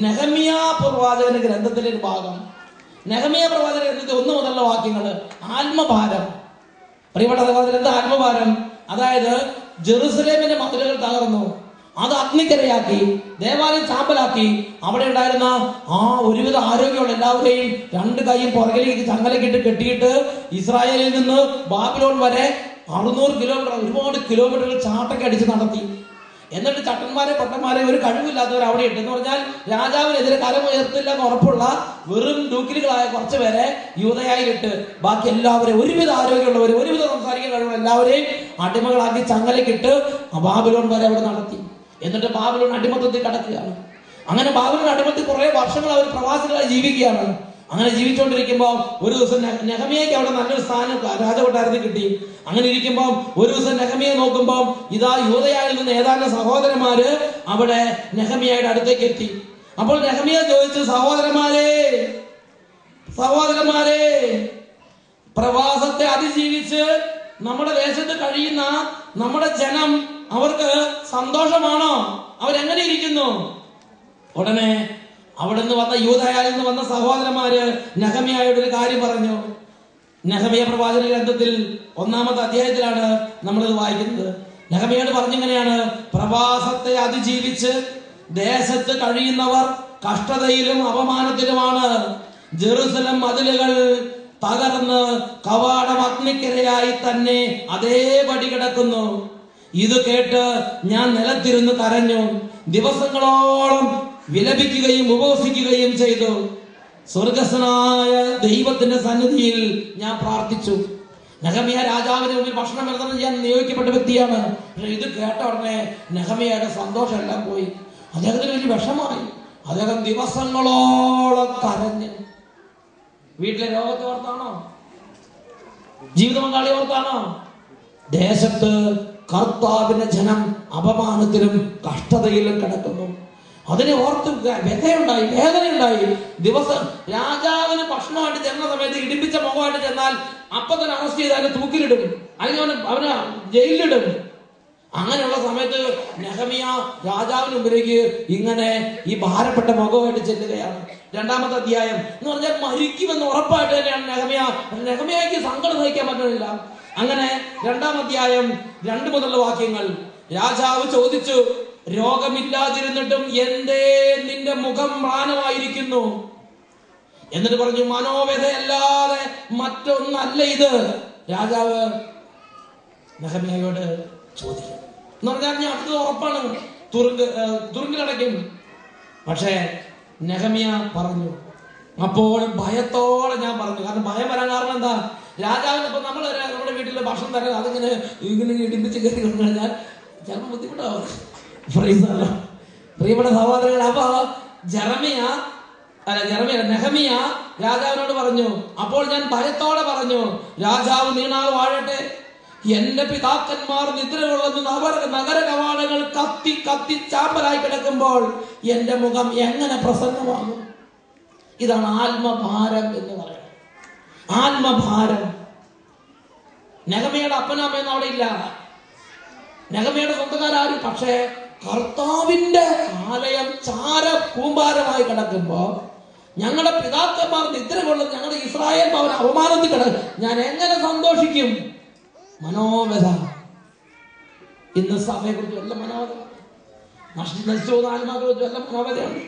നെഹമ്യ പ്രവാചകന്റെ ഗ്രന്ഥത്തിലെ ഒരു ഭാഗം. നെഹമ്യ പ്രവാചക ഗ്രന്ഥത്തിൽ 1 മുതലുള്ള വാക്യങ്ങൾ. ആത്മഭാരം. പ്രിയപ്പെട്ട സഹോദരൻ, എന്താ ആത്മഭാരം? അതായത് ജെറുസലേമിന്റെ മതിലുകൾ തകർന്നു, അത് അഗ്നിക്കരയാക്കി, ദേവാലയം ചാമ്പലാക്കി. അവിടെ ഉണ്ടായിരുന്ന ഒരുവിധ ആരോഗ്യമുള്ള എല്ലാവരെയും 2 കൈയും പുറകിലേക്ക് ചങ്ങലക്കിട്ട് കെട്ടിയിട്ട് ഇസ്രായേലിൽ നിന്ന് ബാബിലോൺ വരെ 600 കിലോമീറ്റർ, ഒരുപാട് കിലോമീറ്ററുകൾ ചാട്ടൊക്കെ അടിച്ച് നടത്തി. എന്നിട്ട് ചട്ടന്മാരെ പട്ടന്മാരെ ഒരു കഴിവില്ലാത്തവർ അവിടെ ഇട്ട് എന്ന് പറഞ്ഞാൽ രാജാവിനെതിരെ കരമുയർത്തില്ല എന്ന് ഉറപ്പുള്ള വെറും ഡൂക്കിലുകളായ കുറച്ച് പേരെ യൂദയായിലിട്ട് ബാക്കി എല്ലാവരെയും, ഒരുവിധ ആരോഗ്യമുള്ളവർ, ഒരുവിധ സംസാരിക്കാൻ കഴിവുള്ള എല്ലാവരെയും അടിമകളാക്കി ചങ്ങലക്കിട്ട് ബാബിലോൺ വരെ അവിടെ നടത്തി. എന്നിട്ട് ബാബിലോൺ അടിമത്തത്തിൽ കടക്കുകയാണ്. അങ്ങനെ ബാബിലോൺ അടിമത്തിൽ കുറെ വർഷങ്ങൾ അവർ പ്രവാസികളായി ജീവിക്കുകയാണ്. അങ്ങനെ ജീവിച്ചുകൊണ്ടിരിക്കുമ്പോൾ ഒരു ദിവസം നെഹമ്യയ്ക്ക് അവിടെ നല്ലൊരു സ്ഥാനം രാജകൊട്ടാരത്തിൽ കിട്ടി. അങ്ങനെ ഇരിക്കുമ്പോൾ ഒരു ദിവസം നെഹമ്യയെ നോക്കുമ്പോൾ ഇതാ യൂദയായിൽ നിന്ന് ഏതാനും സഹോദരന്മാര് അവിടെ നെഹമ്യയുടെ അടുത്തേക്ക് എത്തി. അപ്പോൾ നെഹമ്യ ചോദിച്ചു, സഹോദരന്മാരെ, പ്രവാസത്തെ അതിജീവിച്ച് നമ്മുടെ ദേശത്ത് കഴിയുന്ന നമ്മുടെ ജനം, അവർക്ക് സന്തോഷമാണോ? അവരെങ്ങനെ ഇരിക്കുന്നു? ഉടനെ അവിടെ നിന്ന് വന്ന യൂദയായിൽ നിന്ന് വന്ന സഹോദരന്മാര് നെഹമ്യയോട് ഒരു കാര്യം പറഞ്ഞു. നെഹമ്യ പ്രവാചക ഗ്രന്ഥത്തിൽ 1-ാമത്തെ അധ്യായത്തിലാണ് നമ്മളിത് വായിക്കുന്നത്. നെഹമ്യയോട് പറഞ്ഞിങ്ങനെയാണ്: പ്രവാസത്തെ അതിജീവിച്ച് ദേശത്ത് കഴിയുന്നവർ കഷ്ടതയിലും അപമാനത്തിലുമാണ്. ജെറുസലം മതിലുകൾ തകർന്ന് കവാടം അഗ്നിക്കരയായി തന്നെ അതേപടി കിടക്കുന്നു. ഇത് കേട്ട് ഞാൻ നിലത്തിരുന്ന് കരഞ്ഞു, ദിവസങ്ങളോളം വിലപിക്കുകയും ഉപവസിക്കുകയും ചെയ്തു. സ്വർഗസ്ഥനായ ദൈവത്തിന്റെ സന്നിധിയിൽ ഞാൻ പ്രാർത്ഥിച്ചു. നെഹമ്യ രാജാവിന് മുമ്പിൽ ഭക്ഷണം വിതരണം ചെയ്യാൻ നിയോഗിക്കപ്പെട്ട വ്യക്തിയാണ്. പക്ഷെ ഇത് കേട്ട ഉടനെ നെഹമ്യയുടെ സന്തോഷം എല്ലാം പോയി. അദ്ദേഹത്തിന് വലിയ വിഷമായി. അദ്ദേഹം ദിവസങ്ങളോളം കരഞ്ഞ്. വീട്ടിലെ രോഗത്തെ ഓർത്താണോ? ജീവിത പങ്കാളി ഓർത്താണോ? ദേശത്ത് കർത്താവിന്റെ ജനം അപമാനത്തിലും കഷ്ടതയിലും കിടക്കുന്നു. അതിനെ ഓർത്ത് വ്യഥയുണ്ടായി, വേദനയുണ്ടായി. ദിവസം രാജാവിന് ഭക്ഷണമായിട്ട് ചെന്ന സമയത്ത് ഇടിപ്പിച്ച മുഖമായിട്ട് ചെന്നാൽ അപ്പൊ തന്നെ അറസ്റ്റ് ചെയ്ത് അതിനെ തൂക്കിലിടും, അല്ലെങ്കിൽ അവന് ജയിലിലിടും. അങ്ങനെയുള്ള സമയത്ത് നെഹമ്യ രാജാവിന് മുമ്പിലേക്ക് ഇങ്ങനെ ഈ ഭാരപ്പെട്ട മുഖമായിട്ട് ചെല്ലുകയാണ്. 2-ാമത്തെ അധ്യായം എന്ന് പറഞ്ഞാൽ മരിക്കുമെന്ന് ഉറപ്പായിട്ട് തന്നെയാണ് നെഹമ്യയ്ക്ക് സങ്കടം സഹിക്കാൻ പറ്റുന്നില്ല. അങ്ങനെ 2-ാം അധ്യായം 2 മുതലുള്ള വാക്യങ്ങൾ. രാജാവ് ചോദിച്ചു, രോഗമില്ലാതിരുന്നിട്ടും എന്തേ നിന്റെ മുഖം മ്ലാനമായിരിക്കുന്നു? എന്നിട്ട് പറഞ്ഞു, മനോവ്യഥയല്ലാതെ മറ്റൊന്നല്ല ഇത്. രാജാവ് നെഹമ്യയോട് ചോദിക്കും എന്ന് പറഞ്ഞാൽ ഞാൻ അടുത്തത് ഉറപ്പാണ്, തുറുങ്കിലടയ്ക്കും. പക്ഷേ നെഹമ്യ പറഞ്ഞു, അപ്പോൾ ഭയത്തോടെ ഞാൻ പറഞ്ഞു. കാരണം ഭയം വരാൻ കാരണം എന്താ? രാജാവിന് ഇപ്പൊ നമ്മുടെ വീട്ടിലെ ഭക്ഷണം തരാൻ അതിങ്ങനെ ഇടിപ്പിച്ച് കയറി കൊണ്ടു കഴിഞ്ഞാൽ ചിലപ്പോൾ ബുദ്ധിമുട്ടാവും. പ്രിയപ്പെട്ട സഹോദരങ്ങൾ, അപ്പൊ നെഹമ്യ രാജാവിനോട് പറഞ്ഞു, അപ്പോൾ ഞാൻ ഭയത്തോടെ പറഞ്ഞു, രാജാവ് നീണാൾ വാഴട്ടെ, എന്റെ പിതാക്കന്മാർ നിദ്ര കൊള്ളുന്ന നഗര കവാടങ്ങൾ കത്തി കത്തി ചാമ്പലായി കിടക്കുമ്പോൾ എന്റെ മുഖം എങ്ങനെ പ്രസന്നമാകും? ഇതാണ് ആത്മഭാരം എന്ന് പറയുന്നത്. ആത്മഭാരം. നെഹമ്യയുടെ അപ്പനമ്മയൊന്നും അവിടെ ഇല്ല, നെഹമ്യയുടെ സ്വന്തക്കാരും. പക്ഷേ കർത്താവിന്റെ ആലയം ചാര കൂമ്പാരമായി കിടക്കുമ്പോ ഞങ്ങളുടെ പിതാക്കന്മാർ നിദ്ര കൊള്ളും, ഞങ്ങളുടെ ഇസ്രായേൽ ഭവൻ അപമാനത്തിൽ കിടക്കും, ഞാൻ എങ്ങനെ സന്തോഷിക്കും? മനോവ്യഥ. ഇന്ന് സഭയെ കുറിച്ച് വല്ല മനോവ്യത, നശിച്ചു പോകുന്ന ആത്മാക്കളെ കുറിച്ച് വല്ല മനോവ്യതയാണ്.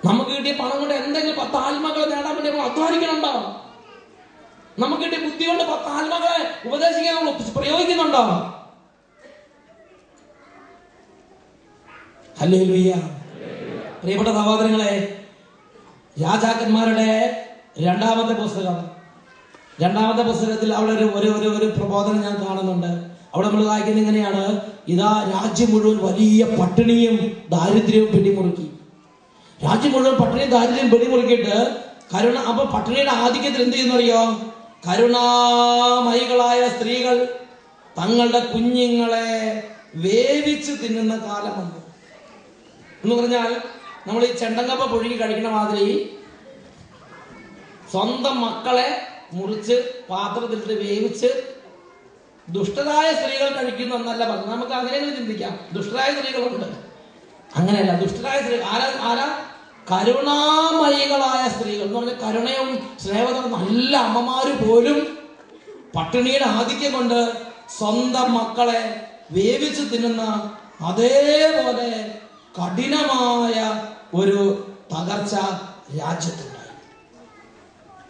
നമുക്ക് കിട്ടിയ പണം കൊണ്ട് എന്തെങ്കിലും 10 ആത്മാക്കളെ നേടാൻ വേണ്ടി നമ്മൾ അധ്വാനിക്കണുണ്ടോ? നമുക്ക് കിട്ടിയ ബുദ്ധി കൊണ്ട് 10 ആത്മാക്കളെ ഉപദേശിക്കാൻ നമ്മൾ പ്രയോഗിക്കുന്നുണ്ടോ? ഹല്ലേലൂയ. പ്രിയപ്പെട്ട സഹോദരങ്ങളെ, രാജാക്കന്മാരുടെ 2-ാമത്തെ പുസ്തകം, 2-ാമത്തെ പുസ്തകത്തിൽ അവിടെ ഒരു പ്രബോധനം ഞാൻ കാണുന്നുണ്ട്. അവിടെ നമ്മൾ വായിക്കുന്നത് ഇങ്ങനെയാണ്: ഇതാ രാജ്യം മുഴുവൻ വലിയ പട്ടിണിയും ദാരിദ്ര്യവും പിടിമുറുക്കി. രാജ്യം മുഴുവൻ പട്ടിണിയും ദാരിദ്ര്യം പിടിമുറുക്കിയിട്ട് അപ്പൊ പട്ടിണിയുടെ ആധിക്യത്തിൽ എന്ത് ചെയ്യുന്നറിയോ? കരുണാമയികളായ സ്ത്രീകൾ തങ്ങളുടെ കുഞ്ഞുങ്ങളെ വേവിച്ച് തിന്നുന്ന കാലമുണ്ട് എന്ന് പറഞ്ഞാൽ, നമ്മൾ ഈ ചെണ്ടങ്കപ്പ പുഴുങ്ങി കഴിക്കണ മാതിരി സ്വന്തം മക്കളെ മുറിച്ച് പാത്രത്തിലിട്ട് വേവിച്ച് ദുഷ്ടരായ സ്ത്രീകൾ കഴിക്കുന്നു എന്നല്ല പറഞ്ഞു. നമുക്ക് അങ്ങനെയെങ്കിലും ചിന്തിക്കാം, ദുഷ്ടരായ സ്ത്രീകളുണ്ട്. അങ്ങനെയല്ല, ദുഷ്ടരായ സ്ത്രീകൾ ആരാ? കരുണാമയികളായ സ്ത്രീകൾ എന്ന് പറഞ്ഞാൽ കരുണയും സ്നേഹവും നല്ല അമ്മമാര് പോലും പട്ടിണിയുടെ ആധിക്യം കൊണ്ട് സ്വന്തം മക്കളെ വേവിച്ച് തിന്നുന്ന അതേപോലെ കഠിനമായ ഒരു തകർച്ച രാജ്യത്തുണ്ടായി.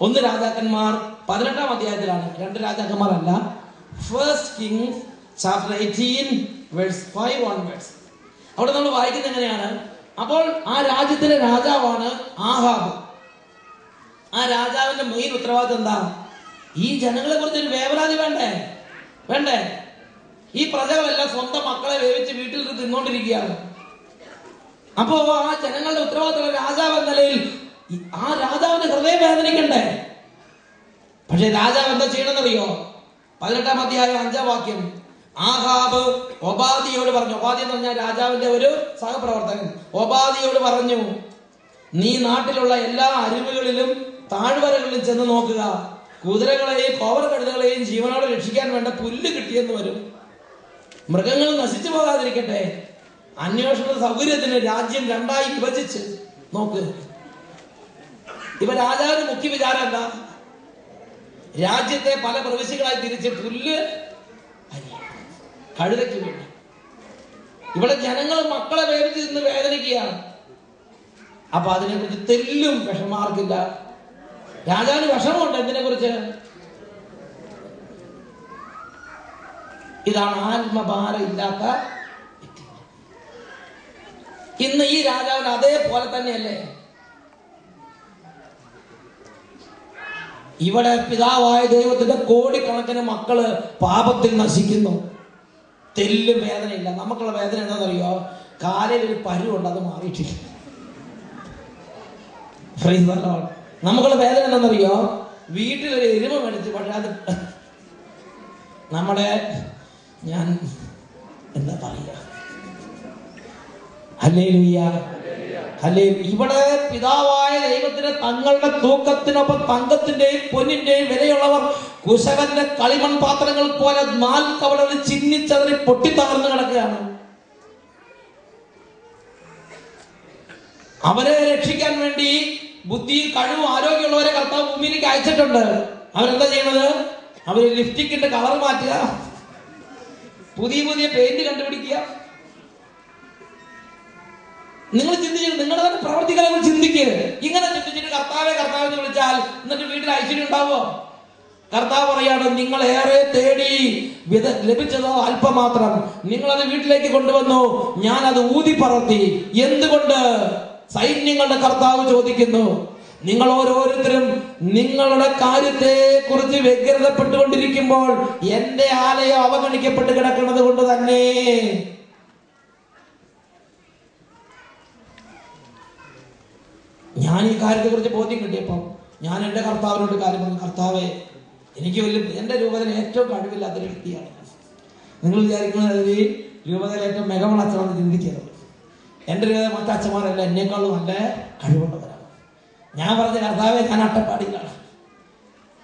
1 രാജാക്കന്മാർ 18-ാം അധ്യായത്തിലാണ്, 2 രാജാക്കന്മാരല്ല. 1 Kings chapter 18 verse 5 onwards. അവിടെ നമ്മൾ വായിക്കുന്നത് എങ്ങനെയാണ്? അപ്പോൾ ആ രാജ്യത്തിലെ രാജാവാണ് ആഹാബ്. ആ രാജാവിന്റെ മെയിൻ ഉത്തരവാദിത്വം എന്താ? ഈ ജനങ്ങളെ കുറിച്ച് ഒരു വേവലാതി വേണ്ടേ? ഈ പ്രജകളെല്ലാം സ്വന്തം മക്കളെ വേവിച്ച് വീട്ടിൽ തിന്നോണ്ടിരിക്കുകയാണ്. അപ്പോ ആ ജനങ്ങളുടെ ഉത്തരവാദിത്തമുള്ള രാജാവ് എന്ന നിലയിൽ ആ രാജാവിന്റെ ഹൃദയം വേദനിക്കണ്ടേ? പക്ഷെ രാജാവ് എന്താ ചെയ്യണമെന്നറിയോ? 18-ാം അധ്യായം 5-ാം വാക്യം. ആഹാബ് ഒബാദിയോട് പറഞ്ഞു. ഒബാദി എന്ന് പറഞ്ഞാൽ രാജാവിന്റെ ഒരു സഹപ്രവർത്തകൻ. ഒബാദിയോട് പറഞ്ഞു, നീ നാട്ടിലുള്ള എല്ലാ അരുവികളിലും താഴ്വരകളിലും ചെന്ന് നോക്കുക. കുതിരകളെയും കോവർ കഴുതകളെയും ജീവനോടെ രക്ഷിക്കാൻ വേണ്ട പുല്ല് കിട്ടിയെന്ന് വരും. മൃഗങ്ങൾ നശിച്ചു പോകാതിരിക്കട്ടെ. അന്വേഷണ സൗകര്യത്തിന് രാജ്യം 2ആയി വിഭജിച്ച് നോക്ക്. ഇവ രാജാവിന് മുഖ്യ വിചാരം എന്താ? രാജ്യത്തെ പല പ്രവിശ്യകളായി തിരിച്ച് പുല്ല് കഴുതയ്ക്ക് വേണ്ടി. ഇവിടെ ജനങ്ങൾ മക്കളെ വേവിച്ച് നിന്ന് വേദനിക്കുകയാണ്. അപ്പൊ അതിനെക്കുറിച്ച് തെല്ലും വിഷമാർക്കില്ല. രാജാവിന് വിഷമമുണ്ട്. എന്തിനെ കുറിച്ച്? ഇതാണ് ആത്മഭാരം ഇല്ലാത്ത വ്യക്തി. ഇന്ന് ഈ രാജാവിന് അതേപോലെ തന്നെയല്ലേ? ഇവിടെ പിതാവായ ദൈവത്തിന്റെ കോടിക്കണക്കിന് മക്കള് പാപത്തിൽ നശിക്കുന്നു. തെല്ലും വേദനയില്ല. നമുക്കുള്ള വേദന എന്താണെന്നറിയോ? കാലിൽ ഒരു പരുവുണ്ട്, അത് മാറിയിട്ടില്ല. നമുക്കുള്ള വേദന എന്താണെന്നറിയോ? വീട്ടിലൊരു എരുമ മേടിച്ച്, പക്ഷെ അത് നമ്മുടെ ഞാൻ എന്താ പറയുക, ഹല്ലേലൂയ. ഇവിടെ പിതാവായ ദൈവത്തിന് തങ്ങളുടെ തൂക്കത്തിനൊപ്പം തങ്കത്തിന്റെയും പൊന്നിന്റെയും വിലയുള്ളവർ കുശവന്റെ കളിമൺ പാത്രങ്ങൾ പോലെ നാൽക്കവടകൾ ചിന്നിച്ചതിന് പൊട്ടിത്തകർന്നു കിടക്കുകയാണ്. അവരെ രക്ഷിക്കാൻ വേണ്ടി ബുദ്ധിയും കഴിവും ആരോഗ്യമുള്ളവരെ കർത്താവ് ഭൂമിയിലേക്ക് അയച്ചിട്ടുണ്ട്. അവരെന്താ ചെയ്യണത്? അവര് ലിപ്സ്റ്റിക്കിന്റെ കളർ മാറ്റുക, പുതിയ പെയിന്റ് കണ്ടുപിടിക്കുക. നിങ്ങൾ ചിന്തിച്ചു, നിങ്ങളുടെ തന്നെ പ്രവർത്തികളെ ചിന്തിക്കുക. ഇങ്ങനെ ചിന്തിച്ചിട്ട് കർത്താവെ എന്ന് വിളിച്ചാൽ എന്നിട്ട് വീട്ടിൽ ഐശ്വര്യം ഉണ്ടാവോ? കർത്താവ് പറയാണ്, നിങ്ങൾ ഏറെ തേടി ലഭിച്ചതോ അല്പമാത്രം, നിങ്ങളത് വീട്ടിലേക്ക് കൊണ്ടുവന്നു, ഞാൻ അത് ഊതി പറത്തി. എന്തുകൊണ്ട്? സൈന്യങ്ങളുടെ കർത്താവ് ചോദിക്കുന്നു, നിങ്ങൾ ഓരോരുത്തരും നിങ്ങളുടെ കാര്യത്തെ കുറിച്ച് വ്യഗ്രതപ്പെട്ടുകൊണ്ടിരിക്കുമ്പോൾ എന്റെ ആലയം അവഗണിക്കപ്പെട്ട് കിടക്കുന്നത് കൊണ്ട് തന്നെ. ഞാൻ ഈ കാര്യത്തെ കുറിച്ച് ബോധ്യം കിട്ടിയപ്പോൾ ഞാൻ എൻ്റെ കർത്താവിനോട് കാര്യം പറഞ്ഞു, കർത്താവേ, എനിക്ക് എൻ്റെ രൂപതയിൽ ഏറ്റവും കഴിവില്ലാത്തൊരു വ്യക്തിയാണ്. നിങ്ങൾ വിചാരിക്കുന്നത് ഈ രൂപതയിൽ ഏറ്റവും മികവുള്ള അച്ഛനാണെന്ന് ചിന്തിക്കരുത്. എൻ്റെ രൂപത മറ്റച്ഛന്മാരല്ല എന്നെക്കാളും നല്ല കഴിവുള്ളവരാണ്. ഞാൻ പറഞ്ഞ കർത്താവേ, ഞാൻ അട്ടപ്പാടിയിലാണ്.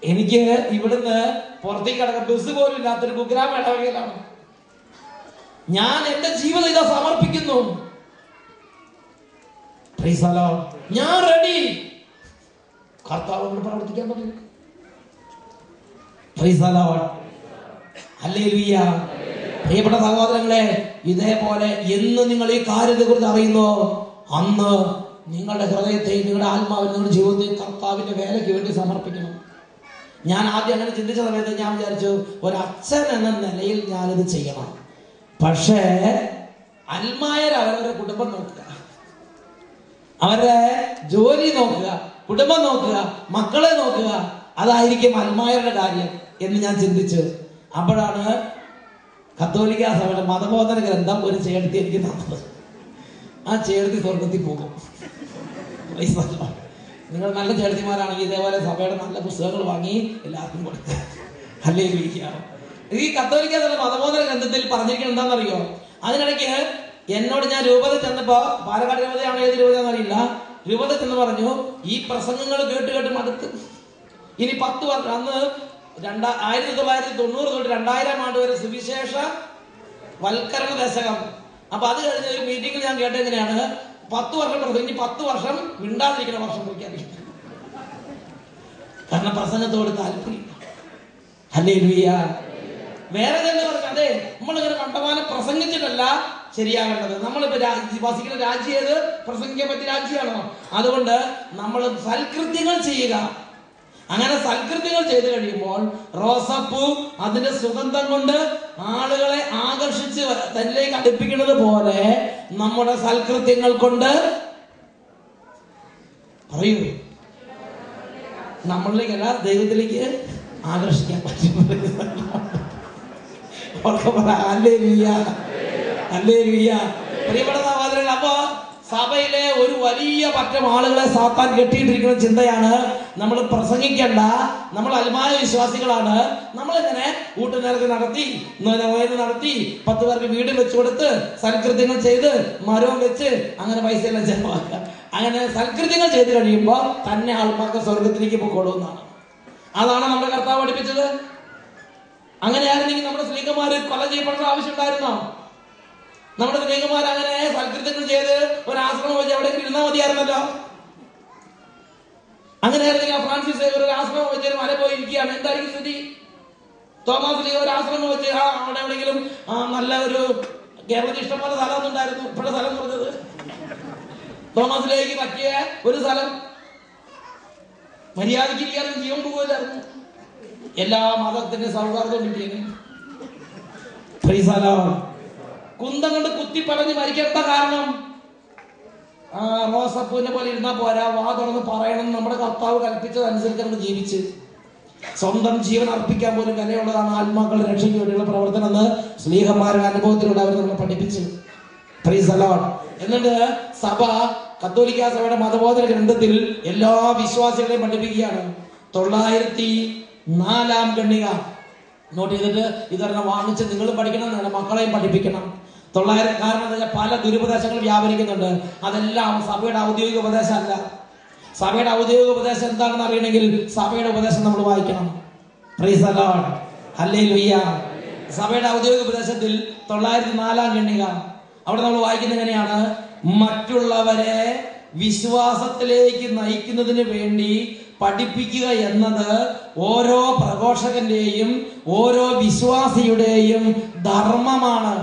എനിക്ക് ഇവിടുന്ന് പുറത്തേക്ക് കിടക്കാൻ ബസ് പോലും ഇല്ലാത്തൊരു കുഗ്രാമ ഇടവകയിലാണ്. ഞാൻ എൻ്റെ ജീവിതം ഇതാ സമർപ്പിക്കുന്നു. ഞാൻ റെഡി. കർത്താവിനോട് പ്രവർത്തിക്കാൻ പറ്റും. ഹല്ലേലൂയ. പ്രിയപ്പെട്ട സഹോദരങ്ങളെ, ഇതേപോലെ എന്ന് നിങ്ങൾ ഈ കാര്യത്തെ കുറിച്ച് അറിയുന്നോ, അന്ന് നിങ്ങളുടെ ഹൃദയത്തെയും നിങ്ങളുടെ ആത്മാവിനെ നിങ്ങളുടെ ജീവിതത്തെയും കർത്താവിന്റെ വേലയ്ക്ക് വേണ്ടി സമർപ്പിക്കണം. ഞാൻ ആദ്യം അങ്ങനെ ചിന്തിച്ച സമയത്ത് ഞാൻ വിചാരിച്ചു, ഒരച്ഛൻ എന്ന നിലയിൽ ഞാനിത് ചെയ്യണം. പക്ഷേ അൽമായർ അവരവരുടെ കുടുംബം നോക്കുക, അവരുടെ ജോലി നോക്കുക, കുടുംബം നോക്കുക, മക്കളെ നോക്കുക, അതായിരിക്കും അൽമായരുടെ കാര്യം എന്ന് ഞാൻ ചിന്തിച്ചു. അപ്പോഴാണ് കത്തോലിക്ക സഭയുടെ മതബോധന ഗ്രന്ഥം ഒരു ചേർത്തി എനിക്ക് തന്നത്. ആ ചേർത്തി സ്വർഗത്തിൽ പോകും. നിങ്ങൾ നല്ല ചേർത്തിമാരാണെങ്കിൽ ഇതേപോലെ സഭയുടെ നല്ല പുസ്തകങ്ങൾ വാങ്ങി എല്ലാവർക്കും കൊടുക്കുക. ഹല്ലേലൂയ. ഈ കത്തോലിക്ക സഭയുടെ മതബോധന ഗ്രന്ഥത്തിൽ പറഞ്ഞിരിക്കുന്നത് എന്താണെന്നറിയോ? അതിനിടയ്ക്ക് എന്നോട് ഞാൻ രൂപത ചെന്നപ്പോ, പാലക്കാട് രൂപതയാണോ ഏത് രൂപതയാണെന്ന് അറിയില്ല, രൂപത ചെന്ന് പറഞ്ഞു, ഈ പ്രസംഗങ്ങൾ കേട്ട് മടുത്ത്, ഇനി 10 വർഷം, അന്ന് 1990 തൊട്ട് 2000 ആണ്ട് വരെ സുവിശേഷ വൽക്കരണ ദശകം. അപ്പൊ അത് കഴിഞ്ഞ ഒരു മീറ്റിംഗിൽ ഞാൻ കേട്ടത് എങ്ങനെയാണ്, 10 വർഷം പ്രസംഗിച്ച് 10 വർഷം മിണ്ടാതിരിക്കുന്ന വർഷം പ്രഖ്യാപിക്കും. കാരണം പ്രസംഗത്തോട് താല്പര്യമില്ല. ഹല്ലേലൂയ. വേറെ തന്നെ പറഞ്ഞു, അതെ നമ്മളിങ്ങനെ കണ്ടമാനം പ്രസംഗിച്ചിട്ടല്ല ശരിയാകേണ്ടത്. നമ്മളിപ്പോ വസിക്കുന്ന രാജ്യം ഏത്? പ്രസംഗിക്കാൻ പറ്റിയ രാജ്യമാണോ? അതുകൊണ്ട് നമ്മൾ സൽകൃത്യങ്ങൾ ചെയ്യുക. അങ്ങനെ സൽകൃത്യങ്ങൾ ചെയ്തു കഴിയുമ്പോൾ റോസപ്പൂ അതിന്റെ സുഗന്ധം കൊണ്ട് ആളുകളെ ആകർഷിച്ച് തന്നിലേക്ക് അടുപ്പിക്കുന്നത് പോലെ നമ്മുടെ സൽകൃത്യങ്ങൾ കൊണ്ട് പറയൂ നമ്മളിലേക്കല്ല ദൈവത്തിലേക്ക് ആകർഷിക്കാൻ പറ്റും. പ്രിയപ്പെട്ട സഹോദരങ്ങൾ, അപ്പോ സഭയിലെ ഒരു വലിയ പറ്റം ആളുകളെ സാത്താൻ കെട്ടിയിട്ടിരിക്കുന്ന ചിന്തയാണ്, നമ്മൾ പ്രസംഗിക്കണ്ട, നമ്മൾ അൽമായ വിശ്വാസികളാണ്, നമ്മളിങ്ങനെ കൂട്ടുനേരത്തിൽ നടത്തി നടത്തി 10 പേർക്ക് വീട് വെച്ചു കൊടുത്ത് സൽകൃത്യങ്ങൾ ചെയ്ത് മരവും വെച്ച് അങ്ങനെ പൈസയെല്ലാം ചെലവാക്കുക. അങ്ങനെ സൽകൃത്യങ്ങൾ ചെയ്ത് കഴിയുമ്പോൾ തന്നെ ആൾക്കാർക്ക് സ്വർഗത്തിലേക്ക് പോയിക്കൊള്ളുന്നതാണ്. അതാണ് നമ്മുടെ കർത്താവ് പഠിപ്പിച്ചത്. അങ്ങനെയായിരുന്നെങ്കിൽ നമ്മുടെ സ്ത്രീകന്മാര് കൊല ചെയ്യപ്പെടേണ്ട ആവശ്യം ഉണ്ടായിരുന്നോ? നമ്മുടെ സ്ത്രീകന്മാർ അങ്ങനെ സൽകൃത്യങ്ങൾ ചെയ്ത് ഒരു ആശ്രമം വെച്ച് എവിടെയെങ്കിലും ഇരുന്നാൽ മതിയായിരുന്നല്ലോ. അങ്ങനെയായിരുന്നെങ്കിൽ ഫ്രാൻസിസ് ഒരു ആശ്രമം വെച്ച് മല പോയി ഇരിക്കുകയാണ്, എന്തായിരിക്കും സ്ഥിതി? തോമസ് ലീഗ് ഒരു ആശ്രമം വെച്ച് അവിടെ എവിടെയെങ്കിലും നല്ല ഒരു കേരളത്തിൽ ഇഷ്ടംപോലെ സ്ഥലമൊന്നും ഉണ്ടായിരുന്നു, ഇവിടെ സ്ഥലം കുറഞ്ഞത്. തോമസ് ലീഗിന് പറ്റിയ ഒരു സ്ഥലം മര്യാദയ്ക്ക് ഇരിക്കാനും ജീവൻ പോകുമായിരുന്നു. എല്ലാ മതത്തിന്റെ സൗഹാർദ്ദവും കിട്ടിയത്. കുന്തം കൊണ്ട് കുത്തി പറഞ്ഞ് മരിക്കേണ്ട കാരണം റോസപ്പൂവിനെ പോലെ ഇരുന്നാ പോരാ, വാ തുറന്ന് പറയണം. നമ്മുടെ കർത്താവ് കൽപ്പിച്ചതനുസരിച്ച് നമ്മൾ ജീവിച്ച് സ്വന്തം ജീവൻ അർപ്പിക്കാൻ പോലും കലയുള്ളതാണ് ആത്മാക്കളുടെ രക്ഷയ്ക്ക് വേണ്ടിയുള്ള പ്രവർത്തനം എന്ന് സ്നേഹന്മാരുടെ അനുഭവത്തിലൂടെ അവർ നമ്മളെ പഠിപ്പിച്ചു. Price the Lord. എന്നിട്ട് സഭ കത്തോലിക്ക സഭയുടെ മതബോധന ഗ്രന്ഥത്തിൽ എല്ലാ വിശ്വാസികളെയും പഠിപ്പിക്കുകയാണ്. 904 ഖണ്ഡിക നോട്ട് ചെയ്തിട്ട് ഇതൊരെണ്ണം വാങ്ങിച്ച് നിങ്ങളും പഠിക്കണം, നിങ്ങളുടെ മക്കളെയും പഠിപ്പിക്കണം. 900 കാരണം എന്താ വെച്ചാൽ പല ദുരുപദേശങ്ങൾ വ്യാപരിക്കുന്നുണ്ട്. അതെല്ലാം സഭയുടെ ഔദ്യോഗിക ഉപദേശമല്ല. സഭയുടെ ഔദ്യോഗിക ഉപദേശം എന്താണെന്ന് അറിയണമെങ്കിൽ സഭയുടെ ഉപദേശം നമ്മൾ വായിക്കണം. Price the lord. ഹല്ലേലൂയ. സഭയുടെ ഔദ്യോഗിക ഉപദേശത്തിൽ 904 ഖണ്ഡിക അവിടെ നമ്മൾ വായിക്കുന്നത് എങ്ങനെയാണ്? മറ്റുള്ളവരെ വിശ്വാസത്തിലേക്ക് നയിക്കുന്നതിന് വേണ്ടി പഠിപ്പിക്കുക എന്നത് ഓരോ പ്രഘോഷകന്റെയും ഓരോ വിശ്വാസിയുടെയും ധർമ്മമാണ്.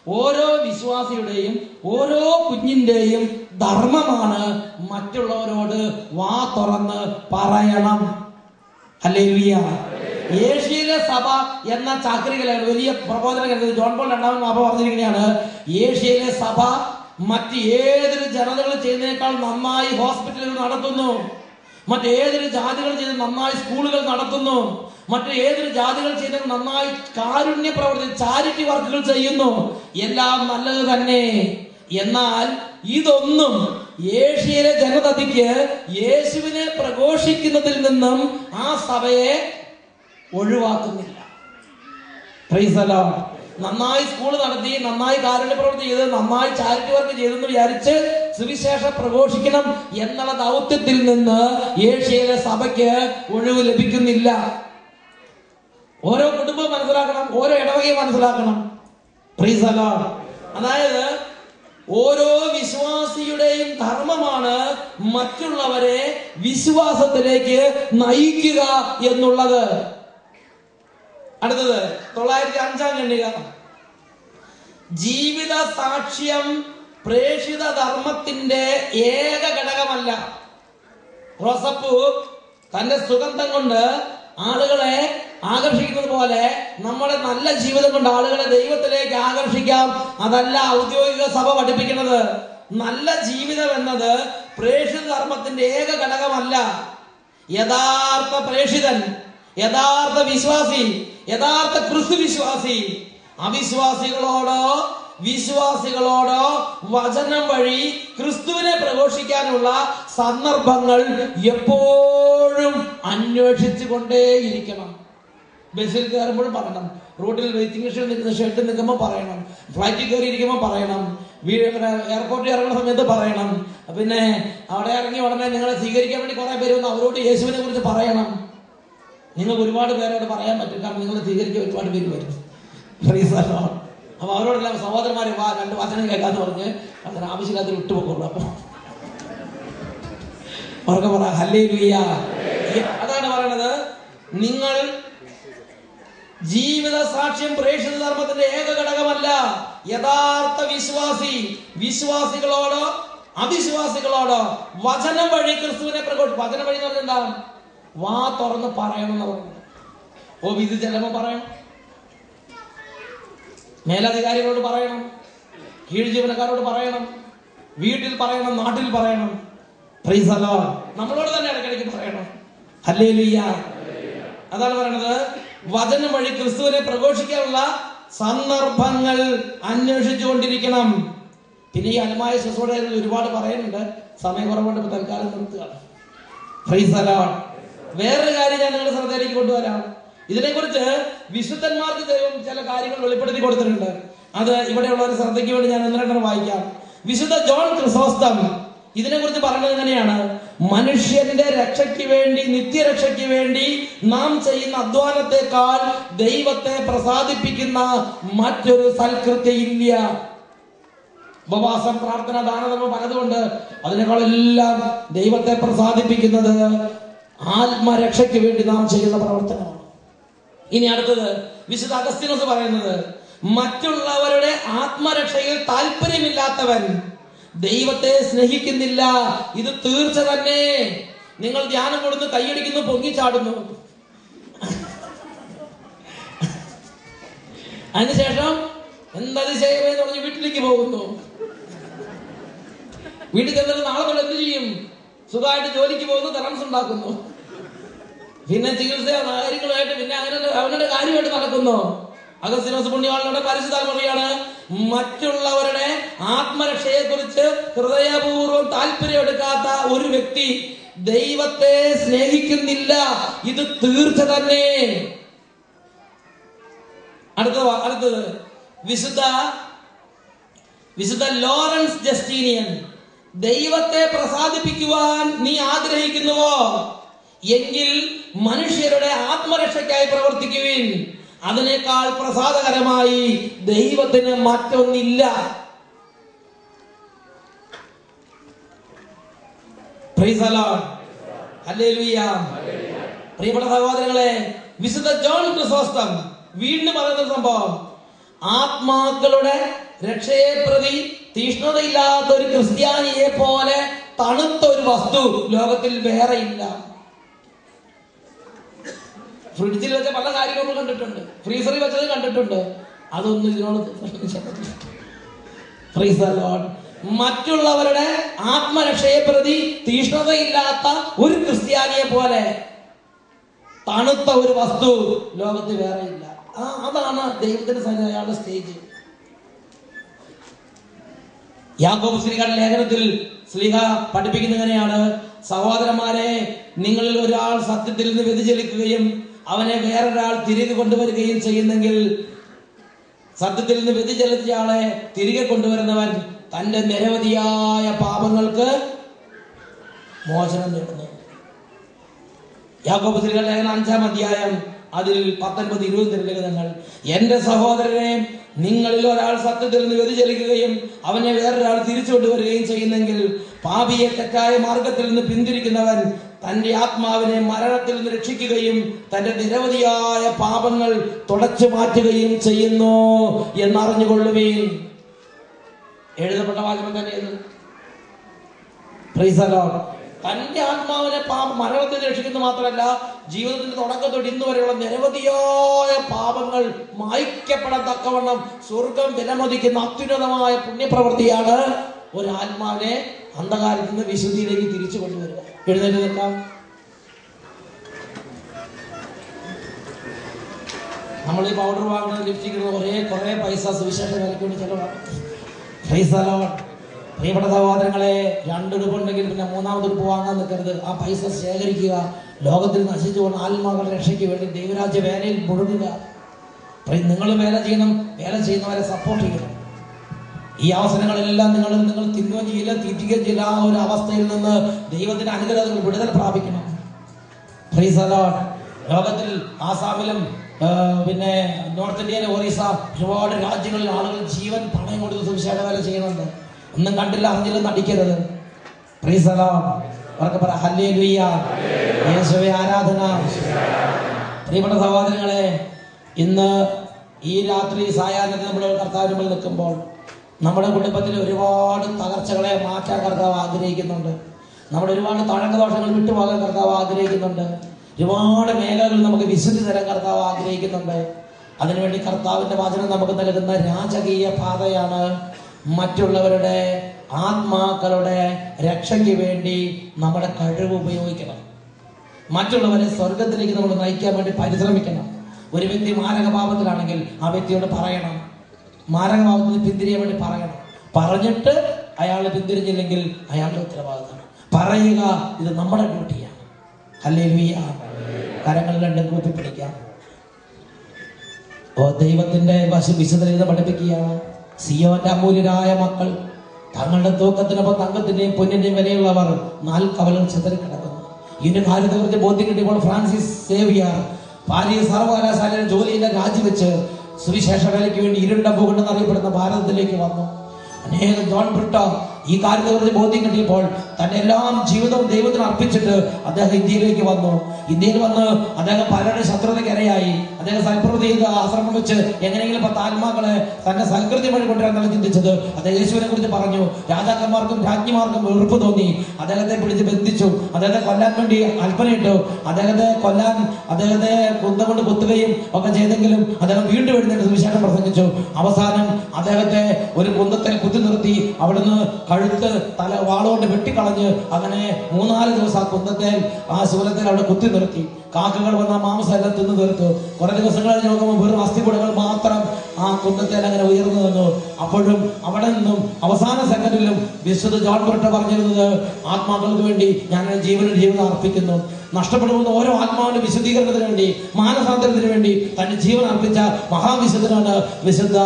ഓരോ വിശ്വാസിയുടെയും ഓരോ കുഞ്ഞിന്റെയും ധർമ്മമാണ് മറ്റുള്ളവരോട് വാ തുറന്ന് പറയണം. ഹല്ലേലൂയ. ഏഷ്യയിലെ സഭ എന്ന ചാക്രികലാണ് വലിയ പ്രബോധന ഗ്രന്ഥത്തിൽ ജോൺ പോൾ രണ്ടാമൻ പാപ്പ പറഞ്ഞിരിക്കുകയാണ്, ഏഷ്യയിലെ സഭ മറ്റ് ഏതൊരു ജനതകൾ ചെയ്യുന്നതിനേക്കാൾ നന്നായി ഹോസ്പിറ്റലുകൾ നടത്തുന്നു, മറ്റേതൊരു ജാതികൾ ചെയ്ത് നന്നായി സ്കൂളുകൾ നടത്തുന്നു, മറ്റു ഏതൊരു ജാതികൾ ചെയ്ത് നന്നായി കാരുണ്യ പ്രവർത്തനം ചാരിറ്റി വർക്കുകൾ ചെയ്യുന്നു. എല്ലാം നല്ലത് തന്നെ. എന്നാൽ ഇതൊന്നും ഏഷ്യയിലെ ജനതയ്ക്ക് യേശുവിനെ പ്രഘോഷിക്കുന്നതിൽ നിന്നും ആ സഭയെ ഒഴിവാക്കുന്നില്ല. Praise the lord. നന്നായി സ്കൂൾ നടത്തി, നന്നായി കാരുണ്യ പ്രവൃത്തി ചെയ്ത്, നന്നായി ചാരിറ്റി വർക്ക് ചെയ്തെന്ന് വിചാരിച്ച് സുവിശേഷം പ്രഘോഷിക്കണം എന്നുള്ള ദൗത്യത്തിൽ നിന്ന് ഏഷ്യയിലെ സഭയ്ക്ക് ഒഴിവ് ലഭിക്കുന്നില്ല. ഓരോ കുടുംബവും മനസ്സിലാക്കണം, ഓരോ ഇടവകയും മനസ്സിലാക്കണം. Price the Lord. അതായത് ഓരോ വിശ്വാസിയുടെയും ധർമ്മമാണ് മറ്റുള്ളവരെ വിശ്വാസത്തിലേക്ക് നയിക്കുക എന്നുള്ളത്. അടുത്തത് 905 ഖണ്ഡിക. ജീവിത സാക്ഷ്യം പ്രേഷിത ധർമ്മത്തിന്റെ ഏക ഘടകമല്ല. റോസപ്പൂ തന്റെ സുഗന്ധം കൊണ്ട് ആളുകളെ ആകർഷിക്കുന്നത് പോലെ നമ്മുടെ നല്ല ജീവിതം കൊണ്ട് ആളുകളെ ദൈവത്തിലേക്ക് ആകർഷിക്കാം. അതല്ല ഔദ്യോഗിക സഭ പഠിപ്പിക്കുന്നത്. നല്ല ജീവിതം എന്നത് പ്രേഷിത ധർമ്മത്തിന്റെ ഏക ഘടകമല്ല. യഥാർത്ഥ പ്രേഷിതൻ, യഥാർത്ഥ വിശ്വാസി, യഥാർത്ഥ ക്രിസ്തു വിശ്വാസി അവിശ്വാസികളോടോ വിശ്വാസികളോടോ വചനം വഴി ക്രിസ്തുവിനെ പ്രഘോഷിക്കാനുള്ള സന്ദർഭങ്ങൾ എപ്പോഴും അന്വേഷിച്ചു കൊണ്ടേയിരിക്കണം. ബസ്സിൽ കയറുമ്പോഴും പറയണം, റോഡിൽ വെയിറ്റിംഗ് ഷെഡ് നിൽക്കുമ്പോൾ പറയണം, ഫ്ലൈറ്റിൽ കയറി ഇരിക്കുമ്പോൾ പറയണം, എയർപോർട്ടിൽ ഇറങ്ങുന്ന സമയത്ത് പറയണം, പിന്നെ അവിടെ ഇറങ്ങി ഉടനെ നിങ്ങളെ സ്വീകരിക്കാൻ വേണ്ടി കുറെ പേര് വന്ന് അവരോട് യേശുവിനെ കുറിച്ച് പറയണം. നിങ്ങൾക്ക് ഒരുപാട് പേരോട് പറയാൻ പറ്റും, കാരണം നിങ്ങൾ സ്വീകരിക്കാൻ ഒരുപാട് പേര് വരും. അപ്പൊ അവരോടെല്ലാം സഹോദരന്മാരെ വാ 2 വചനം കേൾക്കാന്ന് പറഞ്ഞ് അതിന് ആവശ്യമില്ലാത്ത വിട്ടുപോക്കുള്ളൂ. അപ്പൊ അവർക്ക് പറ ഹല്ലേലൂയ. അതാണ് പറയണത്, നിങ്ങൾ ജീവിത സാക്ഷ്യം പ്രേക്ഷിത ധർമ്മത്തിന്റെ ഏക ഘടകമല്ല. യഥാർത്ഥ വിശ്വാസികളോടോ അവിശ്വാസികളോടോ വചനം വഴി ക്രിസ്തുവിനെ പ്രഘോഷിക്കും. വചനം വഴി എന്ന് പറഞ്ഞാൽ എന്താ? വാ തുറന്ന് പറയണം എന്ന് പറയുന്നത്. ഓ വിധി ചെല്ലുമ്പോ പറയണം, മേലധികാരികളോട് പറയണം, കീഴ് ജീവനക്കാരോട് പറയണം, വീട്ടിൽ പറയണം, നാട്ടിൽ പറയണം. Price the Lord. നമ്മളോട് തന്നെ ഇടയ്ക്കിടയ്ക്ക് പറയണം. ഹല്ലേലൂയ. അതാണ് പറയണത്, വചനം വഴി ക്രിസ്തുവിനെ പ്രഘോഷിക്കാനുള്ള സന്ദർഭങ്ങൾ അന്വേഷിച്ചുകൊണ്ടിരിക്കണം. പിന്നെ ഈ അലമായ ശുശ്രൂഷ ഒരുപാട് പറയുന്നുണ്ട്, സമയക്കുറവുകൊണ്ട് ഇപ്പൊ തൽക്കാലം നിർത്തുകയാണ്. Price the Lord. വേറൊരു കാര്യം ഞാൻ നിങ്ങളുടെ ശ്രദ്ധയിലേക്ക് കൊണ്ടുവരാം. ഇതിനെക്കുറിച്ച് വിശുദ്ധന്മാർക്ക് ദൈവം ചില കാര്യങ്ങൾ വെളിപ്പെടുത്തി കൊടുത്തിട്ടുണ്ട്. അത് ഇവിടെയുള്ളവർ ശ്രദ്ധയ്ക്ക് വേണ്ടി ഞാൻ 1-2 വായിക്കാം. വിശുദ്ധ ജോൺ ക്രിസോസ്റ്റം ഇതിനെക്കുറിച്ച് പറയുന്നത് എങ്ങനെയാണ്? മനുഷ്യന്റെ രക്ഷയ്ക്ക് വേണ്ടി, നിത്യരക്ഷയ്ക്ക് വേണ്ടി നാം ചെയ്യുന്ന അധ്വാനത്തെക്കാൾ ദൈവത്തെ പ്രസാദിപ്പിക്കുന്ന മറ്റൊരു സൽകൃത്യം ഇല്ല. ഉപവാസം, പ്രാർത്ഥന, ദാനധർമ്മം പലതുകൊണ്ട് അതിനേക്കാളെല്ലാം ദൈവത്തെ പ്രസാദിപ്പിക്കുന്നത് ആത്മരക്ഷയ്ക്ക് വേണ്ടി നാം ചെയ്യുന്ന പ്രവർത്തനമാണ്. ഇനി അടുത്തത് വിശുദ്ധ അഗസ്തീനോസ് പറയുന്നത്, മറ്റുള്ളവരുടെ ആത്മരക്ഷയിൽ താല്പര്യമില്ലാത്തവൻ ദൈവത്തെ സ്നേഹിക്കുന്നില്ല. ഇത് തീർച്ച തന്നെ. നിങ്ങൾ ധ്യാനം കൊടുത്ത് കൈയടിക്കുന്നു, പൊങ്ങിച്ചാടുന്നു, അതിനുശേഷം എന്തതിശയമേ പറഞ്ഞ് വീട്ടിലേക്ക് പോകുന്നു. വീട്ടിൽ ചെന്നിട്ട് നാളെ പോലെ എന്ത് ചെയ്യും? സുഖമായിട്ട് ജോലിക്ക് പോകുന്നു, തെറംസ് ഉണ്ടാക്കുന്നു, പിന്നെ ചികിത്സ കാര്യങ്ങളായിട്ട് പിന്നെ അവരുടെ കാര്യമായിട്ട് നടക്കുന്നു. അഗസ്തീനോസ് പുണ്യവാളനുടെ പരിശുദ്ധമറിയാണ്, മറ്റുള്ളവരുടെ ആത്മരക്ഷയെ കുറിച്ച് ഹൃദയപൂർവ്വം താല്പര്യമെടുക്കാത്ത ഒരു വ്യക്തി ദൈവത്തെ സ്നേഹിക്കുന്നില്ല. ഇത് തീർച്ച തന്നെ. അടുത്തത് വിശുദ്ധ ലോറൻസ് ജസ്റ്റീനിയൻ, ദൈവത്തെ പ്രസാദിപ്പിക്കുവാൻ നീ ആഗ്രഹിക്കുന്നുവോ എങ്കിൽ മനുഷ്യരുടെ ആത്മരക്ഷയ്ക്കായി പ്രവർത്തിക്കുവിൻ. അതിനേക്കാൾ പ്രസാദകരമായി ദൈവത്തിന് മറ്റൊന്നില്ല. Praise the lord. ഹല്ലേലൂയ. പ്രിയപ്പെട്ട സഹോദരങ്ങളെ, വിശുദ്ധ ജോൺ ക്രിസോസ്റ്റം വീണ്ടും പറയുന്ന സംഭവം, ആത്മാക്കളുടെ രക്ഷയെ പ്രതി തീഷ്ണതയില്ലാത്ത ഒരു ക്രിസ്ത്യാനിയെ പോലെ തണുത്ത ഒരു വസ്തു ലോകത്തിൽ വേറെ ഇല്ല. ഫ്രിഡ്ജിൽ വെച്ച പല കാര്യങ്ങളും കണ്ടിട്ടുണ്ട്, ഫ്രീസറിൽ വെച്ചത് കണ്ടിട്ടുണ്ട്, അതൊന്നും ഇതിനോട്. Price the Lord. മറ്റുള്ളവരുടെ ആത്മരക്ഷയെ പ്രതി തീഷ്ണതയില്ലാത്ത ഒരു ക്രിസ്ത്യാനിയെ പോലെ തണുത്ത ഒരു വസ്തു ലോകത്ത് വേറെ ഇല്ല. അതാണ് ദൈവത്തിന്റെ സന്നിധിയിൽ അയാളുടെ സ്റ്റേജ്. യാക്കോബ് ശ്ലീഹയുടെ ലേഖനത്തിൽ ശ്ലീഹ പഠിപ്പിക്കുന്ന എങ്ങനെയാണ്? സഹോദരന്മാരെ, നിങ്ങളിൽ ഒരാൾ സത്യത്തിൽ നിന്ന് വ്യതിചലിക്കുകയും അവനെ വേറൊരാൾ തിരികെ കൊണ്ടുവരികയും ചെയ്യുന്നെങ്കിൽ, സത്യത്തിൽ നിന്ന് വ്യതിചലിച്ചയാളെ തിരികെ കൊണ്ടുവരുന്നവൻ തന്റെ നിരവധിയായ പാപങ്ങൾക്ക് മോചനം നേടുന്നു. യാക്കോബ് ശ്ലീഹയുടെ ലേഖനം 5-ാം അധ്യായം അതിൽ 19-20 ലേഖനങ്ങൾ. എന്റെ സഹോദരനെ, നിങ്ങളിൽ ഒരാൾ സത്യത്തിൽ നിന്ന് വ്യതിചലിക്കുകയും അവനെ വേറൊരാൾ തിരിച്ചു കൊണ്ടുവരികയും ചെയ്യുന്നെങ്കിൽ, പാപിയെ തെറ്റായ മാർഗത്തിൽ നിന്ന് പിന്തിരിക്കുന്നവൻ തന്റെ ആത്മാവിനെ മരണത്തിൽ നിന്ന് രക്ഷിക്കുകയും തന്റെ നിരവധിയായ പാപങ്ങൾ തുടച്ചു മാറ്റുകയും ചെയ്യുന്നു എന്നറിഞ്ഞുകൊള്ളുവീൻ. എഴുതപ്പെട്ട വാചകം തന്നെയത്. Price the Lord. തന്റെ ആത്മാവിനെ മരണത്തിൽ രക്ഷിക്കുന്നത് മാത്രമല്ല, ജീവിതത്തിന്റെ തുടക്കം തൊട്ട് ഇന്ന് വരെയുള്ള നിരവധിയായ പാപങ്ങൾ മായ്ക്കപ്പെടാൻ തക്കവണ്ണം സ്വർഗം വിലമതിക്കുന്ന അത്യുന്നതമായ പുണ്യപ്രവൃത്തിയാണ് ഒരു ആത്മാവിനെ അന്ധകാരത്തിൽ നിന്ന് വിശുദ്ധിയിലേക്ക് തിരിച്ചു കൊണ്ടുവരിക. എഴുന്നേറ്റ് നിൽക്കാം. നമ്മൾ ഈ പൗഡർ വാങ്ങുന്നത്, ലിപ്സ്റ്റിക്കുന്നത് കുറെ പൈസ സുവിശേഷ വിലയ്ക്ക് വേണ്ടി ചെലവാണ്. Price the Lord. പ്രിയപ്പെട്ട സഹോദരങ്ങളെ, 2 ഉടുപ്പുണ്ടെങ്കിൽ പിന്നെ 3ാമത് ഉടുപ്പ് വാങ്ങാൻ നിൽക്കരുത്. ആ പൈസ ശേഖരിക്കുക. ലോകത്തിൽ നശിച്ചു പോകുന്ന ആത്മാക്കളുടെ രക്ഷയ്ക്ക് വേണ്ടി ദൈവരാജ്യ വേലയിൽ മുഴുകുക. നിങ്ങൾ വേല ചെയ്യണം, വേല ചെയ്യുന്നവരെ സപ്പോർട്ട് ചെയ്യണം. ഈ അവസരങ്ങളെല്ലാം നിങ്ങൾ തിന്നുകയും ചെയ്യില്ല, തീറ്റുകയും ചെയ്യില്ല. ആ ഒരു അവസ്ഥയിൽ നിന്ന് ദൈവത്തിന്റെ അനുഗ്രഹത്തിൽ വിടുതൽ പ്രാപിക്കണം. Praise the lord. ലോകത്തിൽ ആസാമിലും പിന്നെ നോർത്ത് ഇന്ത്യയിലെ ഒറീസ ഒരുപാട് രാജ്യങ്ങളിൽ ആളുകൾ ജീവൻ പണയം കൊടുത്ത് സുവിശേഷ വേല ചെയ്യുന്നുണ്ട്. ഒന്നും കണ്ടില്ല അറിഞ്ഞില്ലെന്ന് നടിക്കരുത്. Praise the lord. അവർക്ക് പറ ഹല്ലേലൂയ, യേശുവേ ആരാധന. പ്രിയപ്പെട്ട സഹോദരങ്ങളെ, ഇന്ന് ഈ രാത്രി സായാഹ്നത്തിൽ നമ്മൾ കർത്താവിന് മുമ്പിൽ നിൽക്കുമ്പോൾ നമ്മുടെ കുടുംബത്തിൽ ഒരുപാട് തകർച്ചകളെ മാറ്റാൻ കർത്താവ് ആഗ്രഹിക്കുന്നുണ്ട്. നമ്മുടെ ഒരുപാട് തഴക്കദോഷങ്ങൾ വിട്ടുപോകാൻ കർത്താവ് ആഗ്രഹിക്കുന്നുണ്ട്. ഒരുപാട് മേഖലകളിൽ നമുക്ക് വിശുദ്ധി തരാൻ കർത്താവ് ആഗ്രഹിക്കുന്നുണ്ട്. അതിനുവേണ്ടി കർത്താവിന്റെ വചനം നമുക്ക് നൽകുന്ന രാജകീയ പാതയാണ് മറ്റുള്ളവരുടെ ആത്മാക്കളുടെ രക്ഷയ്ക്ക് വേണ്ടി നമ്മുടെ കഴിവ് ഉപയോഗിക്കണം. മറ്റുള്ളവരെ സ്വർഗത്തിലേക്ക് നമ്മൾ നയിക്കാൻ വേണ്ടി പരിശ്രമിക്കണം. ഒരു വ്യക്തി മാരകപാപത്തിലാണെങ്കിൽ ആ വ്യക്തിയോട് പറയണം, മാരകപാപത്തിന് പിന്തിരിയാൻ വേണ്ടി പറയണം. പറഞ്ഞിട്ട് അയാൾ പിന്തിരിഞ്ഞില്ലെങ്കിൽ അയാളുടെ ഉത്തരവാദിത്തമാണ്. പറയുക, ഇത് നമ്മുടെ ഡ്യൂട്ടിയാണ്. ഹല്ലേലൂയ. കരങ്ങൾ രണ്ടും കൂപ്പി പിടിക്കാം. ദൈവത്തിന്റെ വിശുദ്ധത പഠിപ്പിക്കുകയാണ്. സിയോന്റെ അമൂല്യരായ മക്കൾ തങ്ങളുടെ തൂക്കത്തിനൊപ്പം തങ്കത്തിന്റെയും പൊന്നിന്റെയും വിലയുള്ളവർ 4 കവലകൾ ചിതറി കിടക്കുന്നു. ഇതിന്റെ കാര്യത്തെ കുറിച്ച് ബോധ്യം കിട്ടിയപ്പോൾ ഫ്രാൻസിസ് സേവിയർ പാരീസ് സർവകലാശാലയിൽ ജോലിയിലെ രാജിവെച്ച് സുവിശേഷ വേലയ്ക്ക് വേണ്ടി ഇരുണ്ട ഭൂഖണ്ഡം എന്നറിയപ്പെടുന്ന ഭാരതത്തിലേക്ക് വന്നു. അനേകം ജോൺ ബ്രിട്ടോ ഈ കാര്യത്തെ കുറിച്ച് ബോധ്യം കിട്ടിയപ്പോൾ തന്റെ എല്ലാം ജീവിതവും ദൈവത്തിന് അർപ്പിച്ചിട്ട് അദ്ദേഹം ഇന്ത്യയിലേക്ക് വന്നു. ഇന്ത്യയിൽ വന്ന് അദ്ദേഹം പലരുടെ ശത്രുതയ്ക്ക് ഇരയായി. അദ്ദേഹം സൽപ്രവൃത്തി ചെയ്ത് ആശ്രമം വെച്ച് എങ്ങനെയെങ്കിലും 10 ആത്മാക്കളെ തന്റെ സൽകൃത്യം വഴി കൊണ്ടുവരാനാണ് ചിന്തിച്ചത്. അദ്ദേഹം യേശുവിനെ കുറിച്ച് പറഞ്ഞു. രാജാക്കന്മാർക്കും രാജ്ഞിമാർക്കും വെറുപ്പ് തോന്നി. അദ്ദേഹത്തെ പിടിച്ച് ബന്ധിച്ചു. അദ്ദേഹത്തെ കൊല്ലാൻ വേണ്ടി കൽപ്പനയിട്ടു. അദ്ദേഹത്തെ കൊല്ലാൻ അദ്ദേഹത്തെ കുന്തം കൊണ്ട് കുത്തുകയും ഒക്കെ ചെയ്തെങ്കിലും അദ്ദേഹം വീണ്ടും എഴുന്നേറ്റ് സുവിശേഷം പ്രസംഗിച്ചു. അവസാനം അദ്ദേഹത്തെ ഒരു കുന്തത്തിൽ കുത്തി നിർത്തി അവിടുന്ന് കഴുത്ത് തല വാളുകൊണ്ട് വെട്ടിക്കളഞ്ഞ് അങ്ങനെ 3-4 ദിവസം ആ കുന്തത്തിൽ ആ ശൂലത്തിൽ അവിടെ കുത്തി നിർത്തി. കാക്കകൾ വന്ന മാംസം എല്ലാം തിന്നു തീർത്തു. കുറെ ദിവസങ്ങൾ കഴിഞ്ഞ് നോക്കുമ്പോൾ വെറും അസ്ഥികൂടങ്ങൾ മാത്രം ആ കുന്തത്തിൽ അങ്ങനെ ഉയർന്നു നിന്നു. അപ്പോഴും അവിടെ നിന്നും അവസാന സെക്കൻഡിലും വിശുദ്ധ ജോൺ ബ്രിട്ടോ പറഞ്ഞിരുന്നത്, ആത്മാക്കൾക്ക് വേണ്ടി ഞാൻ ജീവിതം അർപ്പിക്കുന്നു. നഷ്ടപ്പെടുന്ന ഓരോ ആത്മാവിന്റെ വിശുദ്ധീകരണത്തിന് വേണ്ടി, മാനസാന്തരത്തിന് വേണ്ടി തന്റെ ജീവൻ അർപ്പിച്ച മഹാവിശുദ്ധനാണ് വിശുദ്ധ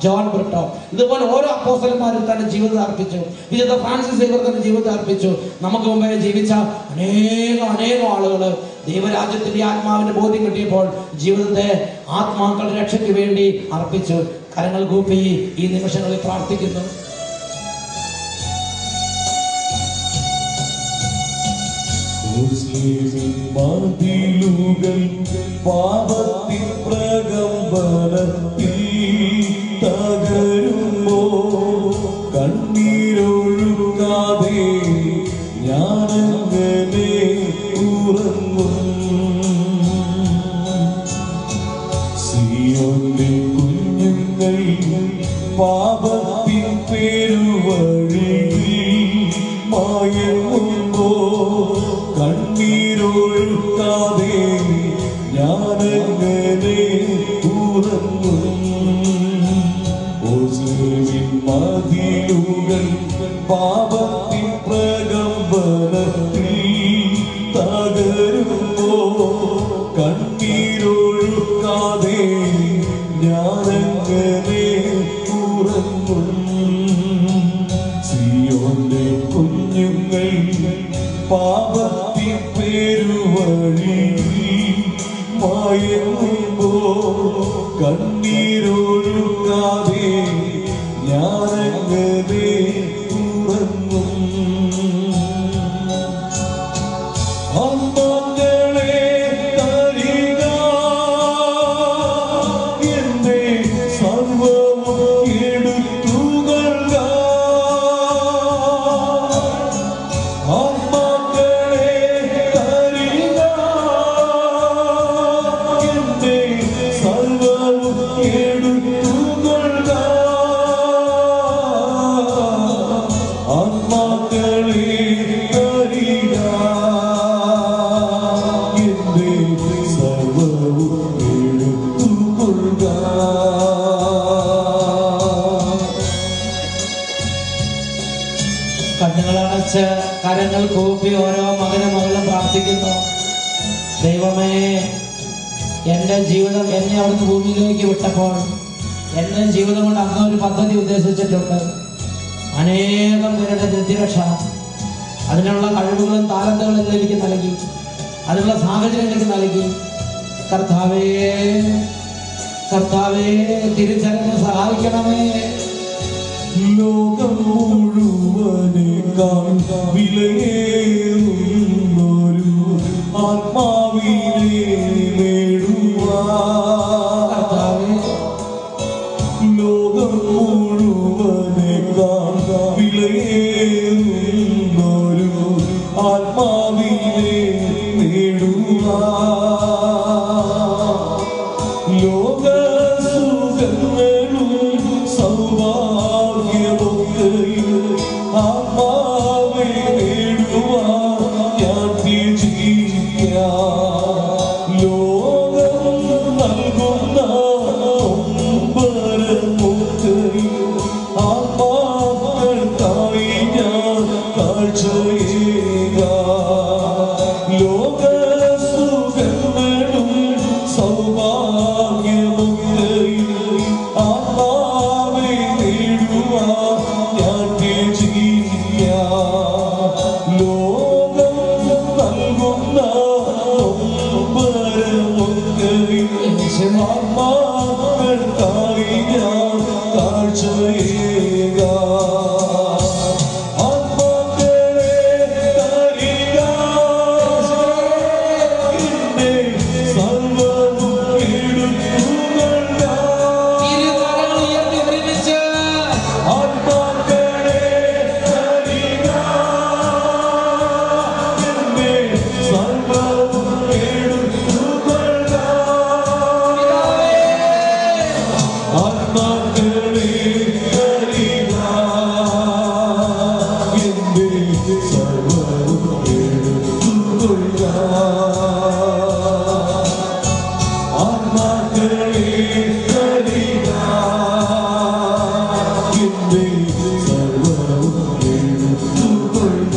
ജോൺ ബ്രിട്ടോ. ഇതുപോലെ ഓരോ അപ്പോസ്തലന്മാരും തന്റെ ജീവിതം അർപ്പിച്ചു. വിശുദ്ധ ഫ്രാൻസിസ് സേവ്യർ തന്റെ ജീവിതത്തെ അർപ്പിച്ചു. നമുക്ക് മുമ്പേ ജീവിച്ച അനേകം ആളുകൾ ദൈവരാജ്യത്തിന്റെ ആത്മാവിന്റെ ബോധ്യം കിട്ടിയപ്പോൾ ജീവിതത്തെ ആത്മാക്കളുടെ രക്ഷയ്ക്ക് വേണ്ടി അർപ്പിച്ചു. കരങ്ങൾ കൂപ്പി ഈ നിമിഷങ്ങളിൽ പ്രാർത്ഥിക്കുന്നു. പാപത്തിൻ പ്രകമ്പനത്തിൽ തകരുമ്പോ കണ്ണീരൊഴുകാതെ ഞാനങ്ങനെ ഉറങ്ങും. സിയോന്റെ കുഞ്ഞുങ്ങൾ പാപത്തിൻ പേരുവഴിയിൽ മയങ്ങുമ്പോ കണ്ണീരൊഴുക്കാതെ ഞാനങ്ങനെ ഉറങ്ങും. മതിലുകൾ പാപത്തിൻ പ്രകമ്പനത്തിൽ തകരുമ്പോ കണ്ണീരൊഴുക്കാതെ ഞാനങ്ങനെ ഉറങ്ങും. സിയോന്റെ കുഞ്ഞുങ്ങൾ പാപത്തിൻ പേരുവഴിയിൽ മയങ്ങുമ്പോ കണ്ണീരൊഴുക്കാതെ ഞാനങ്ങനെ ഉറങ്ങും. അമ്മകളെ തരിക എന്റെ സർവ്വവും എടുത്തുകൊള്ളുക. അമ്മകളെ തരിക എന്റെ സർവ്വവും എടുത്തുകൊള്ളുക. ആത്മാക്കളെ തരിക എന്റെ സർവ്വവും എടുത്തുകൊള്ളുക. കണ്ണുകളടച്ച് കരങ്ങൾ കൂപ്പി ഓരോ മകനും മകളും പ്രാർത്ഥിക്കുന്നു. ദൈവമേ, എൻ്റെ ജീവിതം എന്നെ അവിടുന്ന് ഭൂമിയിലേക്ക് വിട്ടപ്പോൾ എൻ്റെ ജീവിതം കൊണ്ട് അങ്ങ് ഒരു പദ്ധതി ഉദ്ദേശിച്ചിട്ടുണ്ട്. അനേകം പേരുടെ നിത്യരക്ഷ, അതിനുള്ള കഴിവുകളും താലന്തുകളും എനിക്ക് നൽകി, അതിനുള്ള സാഹചര്യം എനിക്ക് നൽകി. കർത്താവേ കർത്താവേ തിരിച്ചറിഞ്ഞ് സഹായിക്കണമേ. ലോകം മുഴുവനേക്കാൾ വിലയേറുന്നൊരു ആത്മാവിനെ നേടുവാൻ. കർത്താവേ ലോകം മുഴുവനേക്കാൾ വിലയേറുന്നൊരു ആത്മാവിനെ നേടുവാൻ. ലോക സുഖങ്ങളും സൗഭാഗ്യമൊക്കെയും ആത്മാവെ നേടുവാൻ ഞാൻ ത്യജിക്കാം. ലോകം നൽകുന്ന ഒമ്പരമൊക്കെയും ആത്മാക്കൾക്കായി ഞാൻ കാഴ്ചയേകാം. ലോക സുഖങ്ങളും സൗഭാഗ്യമൊക്കെയും ആത്മാവെ നേടുവാൻ ഞാൻ ത്യജിക്കാം. ലോകം നൽകുന്ന ഒമ്പരമൊക്കെയും ആത്മാക്കൾക്കായി ഞാൻ കാഴ്ചയേകാം. ആത്മാക്കളെ തരിക, എന്റെ സർവ്വവും എടുത്തുകൊള്ളുക. ഇരുകരങ്ങൾ ഉയർത്തി ഒരുമിച്ച് ആത്മാക്കളെ തരിക, എന്റെ സർവ്വവും എടുത്തുകൊള്ളുക. ആത്മാക്കളെ തരിക, എന്റെ സർവ്വവും എടുത്തുകൊള്ളുക. ആത്മാക്കളെ തരിക, എന്റെ സർവ്വവും എടുത്തുകൊള്ളുക.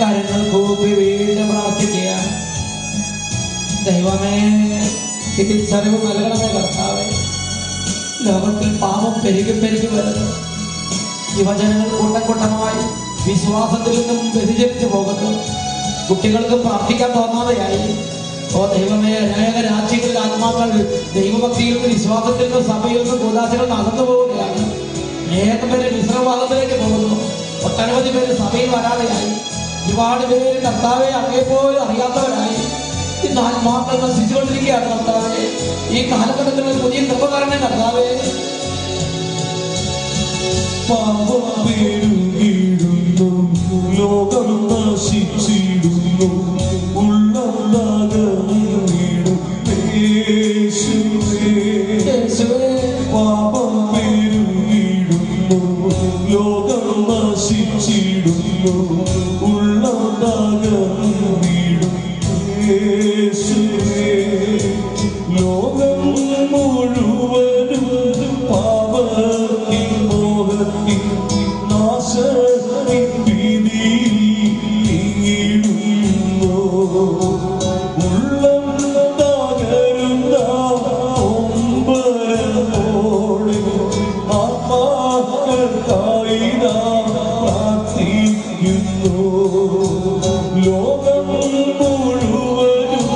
കരങ്ങൾ കൂപ്പി വീണ്ടും പ്രാർത്ഥിക്കുക. ദൈവമേ തിരിച്ചറിവ് നൽകണമേ കർത്താവേ. ലോകത്തിൽ പാപം പെരുകി പെരുകി വരുന്നു. യുവജനങ്ങൾ കൂട്ടക്കൂട്ടമായി വിശ്വാസത്തിൽ നിന്നും വ്യതിചലിച്ചു പോകുന്നു. കുട്ടികൾക്ക് പ്രാർത്ഥിക്കാൻ തോന്നാതെയായി. ഓ ദൈവമേ, അനേക രാജ്യങ്ങളിൽ ആത്മാക്കൾ ദൈവഭക്തിയിൽ നിന്ന് വിശ്വാസത്തിൽ നിന്ന് സഭയിൽ നിന്ന് കൂടാശകൾ നടന്നു പോവുകയാണ്. അനേകം പേര് വിശ്രമഭാഗത്തിലേക്ക് പോകുന്നു. ഒട്ടനവധി പേര് സഭയിൽ വരാതെയായി. ഒരുപാട് പേര് കർത്താവെ അങ്ങേപ്പോലും അറിയാത്തവരായി. ഇന്ന് ആത്മാക്കൾ നശിച്ചുകൊണ്ടിരിക്കുകയാണ് കർത്താവെ. ഈ കാലഘട്ടത്തിൽ ഒരു പുതിയ കൃപകരണം കർത്താവെ. പാപം പെരുകിടുന്നു, ലോകം നശിച്ചിടുന്നു, ഉള്ളം തകർന്നിടും യേശുവേ. യേശുവേ, പാപം പെരുകിടുന്നു, ലോകം നശിച്ചിടുന്നു, ഉള്ളം തകർന്നിടും യേശുവേ. ലോകം മുഴുവനും പാപത്തിൻ മോഹത്തിൻ നാശത്തിൻ ഭീതിയിൽ നീങ്ങിടുന്നു. ഉള്ളം തകരുന്ന ഒമ്പരമോടെ ആത്മാക്കൾക്കായി നാം പ്രാർത്ഥിക്കുന്നു. ലോകം മുഴുവനും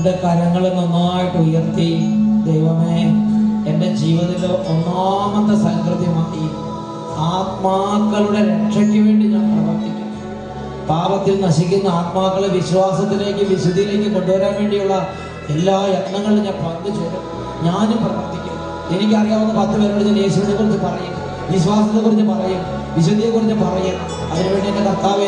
രണ്ട് കരങ്ങൾ നന്നായിട്ട് ഉയർത്തി, ദൈവമേ, എൻ്റെ ജീവിതത്തിലെ ഒന്നാമത്തെ സംകൃത്യമായി ആത്മാക്കളുടെ രക്ഷയ്ക്ക് വേണ്ടി ഞാൻ പ്രവർത്തിക്കും. പാപത്തിൽ നശിക്കുന്ന ആത്മാക്കളെ വിശ്വാസത്തിലേക്ക്, വിശുദ്ധിയിലേക്ക് കൊണ്ടുവരാൻ വേണ്ടിയുള്ള എല്ലാ യത്നങ്ങളിലും ഞാൻ പങ്കുചേരും. ഞാനും പ്രവർത്തിക്കും. എനിക്കറിയാവുന്ന 10 പേരോട് ഞാൻ യേശുവിനെ കുറിച്ച് പറയും, വിശ്വാസത്തെ കുറിച്ച് പറയും, വിശുദ്ധിയെ കുറിച്ച് പറയും. അതിനുവേണ്ടി എൻ്റെ കർത്താവെ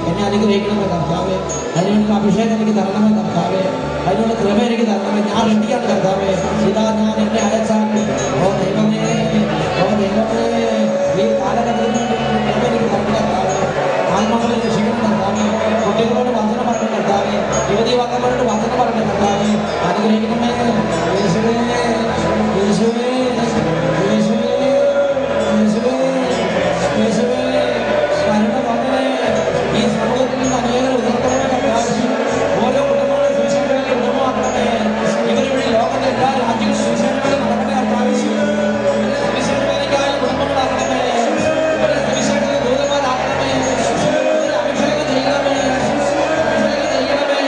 എന്നെ അനുഗ്രഹിക്കണമേ കർത്താവെ. അതിനുവേണ്ടി അഭിഷേകം എനിക്ക് തരണമേ കർത്താവെ. അതിനുള്ള കൃപ എനിക്ക് തരണമേ. ഞാൻ റെഡിയാണ് കർത്താവെ. ഇതാ ഞാൻ എന്നെ അയച്ചാൽ. ഓ ദൈവമേ, ഓ ദൈവമേ, ഈ കാലഘട്ടത്തിൽ കൃപ എനിക്ക് തരണം കർത്താവെ. ആത്മാക്കളെ രക്ഷിക്കണം കർത്താവെ. കുട്ടികളോട് വചനം പറയണം കർത്താവെ. യുവതി വന്നവരോട് വചനം പറയണം കർത്താവെ. അനുഗ്രഹിക്കണമേ യേശുവേ, യേശുവേ, യേശുവേ, യേശുവേ, യേശുവേ. കരുണ തോന്നണേ. ഈ സമൂഹത്തിൽ നിന്ന് അനേകം ഉയർത്തണമേ കർത്താവേ. ഓരോ കുടുംബങ്ങളെ സുവിശേഷങ്ങളെ കുടുംബമാക്കണമേ. ഇവർ വഴി ലോകത്തെ എല്ലാ രാജ്യങ്ങളും സുവിശേഷങ്ങളെ നടക്കണേ കർത്താവേ. സുവിശേഷവേലയ്ക്കായി കുടുംബങ്ങളാക്കണമേ. ഇവരെ സുവിശേഷ ദൂതന്മാരാക്കണമേ. ഇവരെ അഭിഷേകം ചെയ്യണമേ, അഭിഷേകം ചെയ്യണമേ.